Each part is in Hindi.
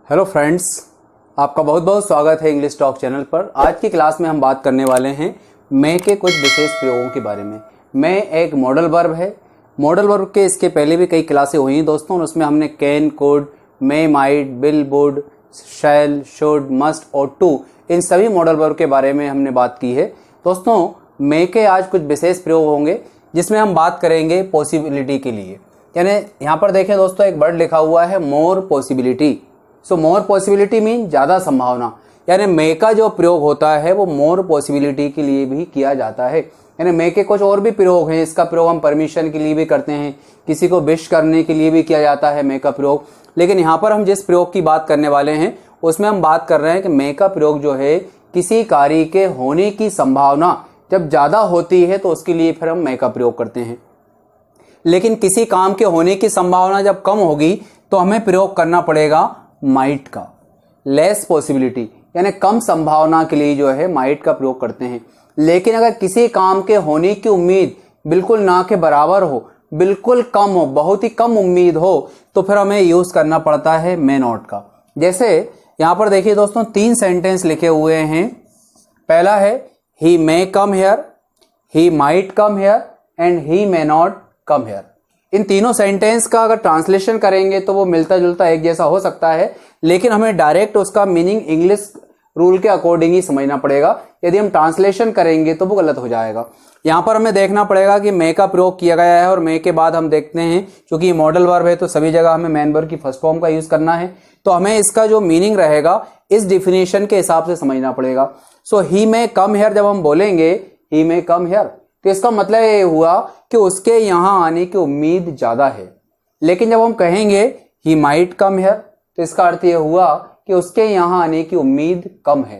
हेलो फ्रेंड्स, आपका बहुत बहुत स्वागत है इंग्लिश टॉक चैनल पर। आज की क्लास में हम बात करने वाले हैं मे के कुछ विशेष प्रयोगों के बारे में। मे एक मॉडल वर्ब है। मॉडल वर्ब के इसके पहले भी कई क्लासें हुई हैं दोस्तों, और उसमें हमने can, could, may, might, will, would, shall, should, must और टू, इन सभी मॉडल वर्ब के बारे में हमने बात की है। दोस्तों, मे के आज कुछ विशेष प्रयोग होंगे जिसमें हम बात करेंगे पॉसिबिलिटी के लिए। यानी यहाँ पर देखें दोस्तों, एक वर्ड लिखा हुआ है मोर पॉसिबिलिटी। सो मोर पॉसिबिलिटी मीन ज़्यादा संभावना। यानी मे का जो प्रयोग होता है वो मोर पॉसिबिलिटी के लिए भी किया जाता है। यानी मे के कुछ और भी प्रयोग हैं। इसका प्रयोग हम परमिशन के लिए भी करते हैं, किसी को विश करने के लिए भी किया जाता है मे का प्रयोग। लेकिन यहाँ पर हम जिस प्रयोग की बात करने वाले हैं उसमें हम बात कर रहे हैं कि मे का प्रयोग जो है किसी कार्य के होने की संभावना जब ज़्यादा होती है तो उसके लिए फिर हम मे का प्रयोग करते हैं। लेकिन किसी काम के होने की संभावना जब कम होगी तो हमें प्रयोग करना पड़ेगा माइट का। लेस पॉसिबिलिटी यानी कम संभावना के लिए जो है माइट का प्रयोग करते हैं। लेकिन अगर किसी काम के होने की उम्मीद बिल्कुल ना के बराबर हो, बिल्कुल कम हो, बहुत ही कम उम्मीद हो, तो फिर हमें यूज करना पड़ता है मे नॉट का। जैसे यहां पर देखिए दोस्तों, 3 सेंटेंस लिखे हुए हैं। पहला है he may come here, he might come here and he may not come here. इन तीनों सेंटेंस का अगर ट्रांसलेशन करेंगे तो वो मिलता जुलता एक जैसा हो सकता है, लेकिन हमें डायरेक्ट उसका मीनिंग इंग्लिश रूल के अकॉर्डिंग ही समझना पड़ेगा। यदि हम ट्रांसलेशन करेंगे तो वो गलत हो जाएगा। यहाँ पर हमें देखना पड़ेगा कि मे का प्रयोग किया गया है, और मे के बाद हम देखते हैं क्योंकि ये मॉडल वर्ब है तो सभी जगह हमें मेन वर्ब की फर्स्ट फॉर्म का यूज करना है, तो हमें इसका जो मीनिंग रहेगा इस डिफिनेशन के हिसाब से समझना पड़ेगा। सो ही मे कम हियर जब हम बोलेंगे ही मे कम हियर, तो इसका मतलब ये हुआ कि उसके यहां आने की उम्मीद ज्यादा है। लेकिन जब हम कहेंगे ही माइट कम हियर, तो इसका अर्थ ये हुआ कि उसके यहां आने की उम्मीद कम है।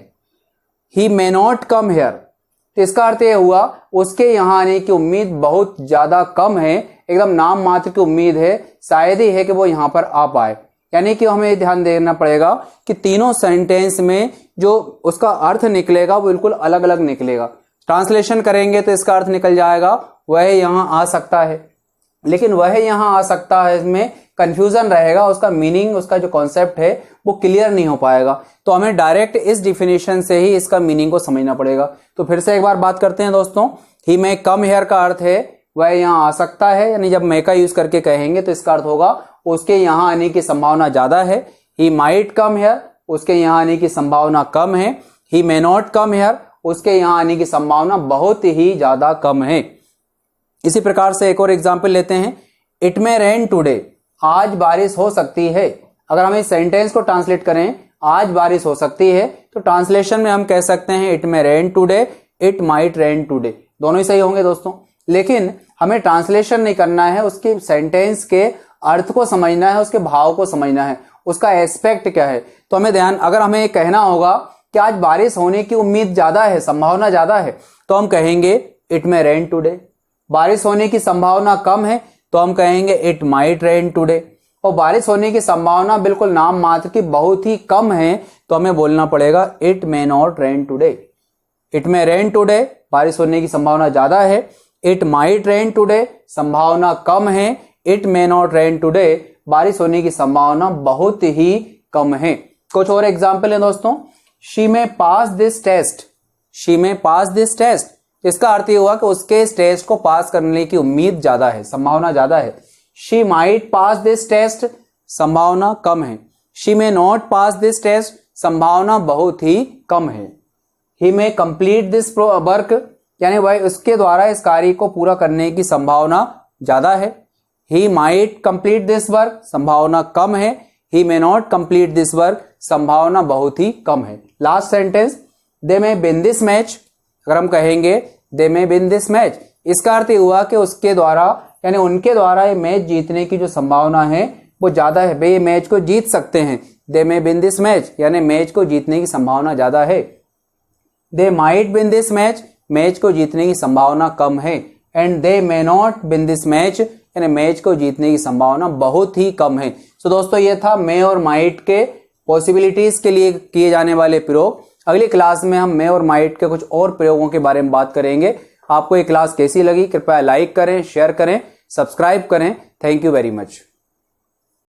He may not come here, तो इसका अर्थ ये हुआ उसके यहां आने की उम्मीद बहुत ज्यादा कम है, एकदम नाम मात्र की उम्मीद है, शायद ही है कि वो यहां पर आ पाए। यानी कि हमें ध्यान देना पड़ेगा कि तीनों सेंटेंस में जो उसका अर्थ निकलेगा वो बिल्कुल अलग अलग निकलेगा। ट्रांसलेशन करेंगे तो इसका अर्थ निकल जाएगा वह यहां आ सकता है, लेकिन वह यहां आ सकता है इसमें कंफ्यूजन रहेगा, उसका मीनिंग, उसका जो कॉन्सेप्ट है वो क्लियर नहीं हो पाएगा। तो हमें डायरेक्ट इस डिफिनेशन से ही इसका मीनिंग को समझना पड़ेगा। तो फिर से एक बार बात करते हैं दोस्तों, ही मे कम हियर का अर्थ है वह यहां आ सकता है, यानी जब मे का यूज करके कहेंगे तो इसका अर्थ होगा उसके यहां आने की संभावना ज्यादा है। ही माइट कम हियर, उसके यहां आने की संभावना कम है। He may not come here, उसके यहां आने की संभावना बहुत ही ज्यादा कम है। इसी प्रकार से एक और एग्जाम्पल लेते हैं, इट मे रेन टुडे, आज बारिश हो सकती है। अगर हम इस सेंटेंस को ट्रांसलेट करें आज बारिश हो सकती है, तो ट्रांसलेशन में हम कह सकते हैं it may rain today, it might rain today, दोनों ही सही होंगे दोस्तों। लेकिन हमें ट्रांसलेशन नहीं करना है, उसके सेंटेंस के अर्थ को समझना है, उसके भाव को समझना है, उसका एस्पेक्ट क्या है। तो हमें ध्यान, अगर हमें कहना होगा कि आज बारिश होने की उम्मीद ज्यादा है, संभावना ज्यादा है, तो हम कहेंगे इट मे रेन टुडे। बारिश होने की संभावना कम है तो हम कहेंगे इट माइट रेन टुडे। और बारिश होने की संभावना बिल्कुल नाम मात्र की बहुत ही कम है तो हमें बोलना पड़ेगा it may not rain today. It may rain today, बारिश होने की संभावना ज्यादा है। इट माइट रेन टुडे, संभावना कम है। It may not rain today, बारिश होने की संभावना बहुत ही कम है। कुछ और एग्जाम्पल है दोस्तों, she may pass this test, she may pass this test, इसका अर्थ ये हुआ कि उसके इस टेस्ट को पास करने की उम्मीद ज्यादा है, संभावना ज्यादा है। She might pass this test, संभावना कम है। She may not pass this test, संभावना बहुत ही कम है। He may complete this work, यानी वह उसके द्वारा इस कार्य को पूरा करने की संभावना ज्यादा है। He might complete this work, संभावना कम है। He may not complete this work, संभावना बहुत ही कम है। Last sentence, they may win this match, अगर हम कहेंगे they may win this match, इसका अर्थ हुआ कि उसके द्वारा, यानी उनके द्वारा ये मैच जीतने की जो संभावना है वो ज्यादा है, वे ये मैच को जीत सकते हैं। दे मे विन दिस मैच, यानी मैच को जीतने की संभावना ज्यादा है। They might win this match, match को जीतने की संभावना कम है। And they may not win this match, यानी मैच को जीतने की संभावना बहुत ही कम है। तो दोस्तों ये था मे और माइट के पॉसिबिलिटीज के लिए किए जाने वाले प्रयोग। अगली क्लास में हम मे और माइट के कुछ और प्रयोगों के बारे में बात करेंगे। आपको ये क्लास कैसी लगी कृपया लाइक करें, शेयर करें, सब्सक्राइब करें। Thank you very much.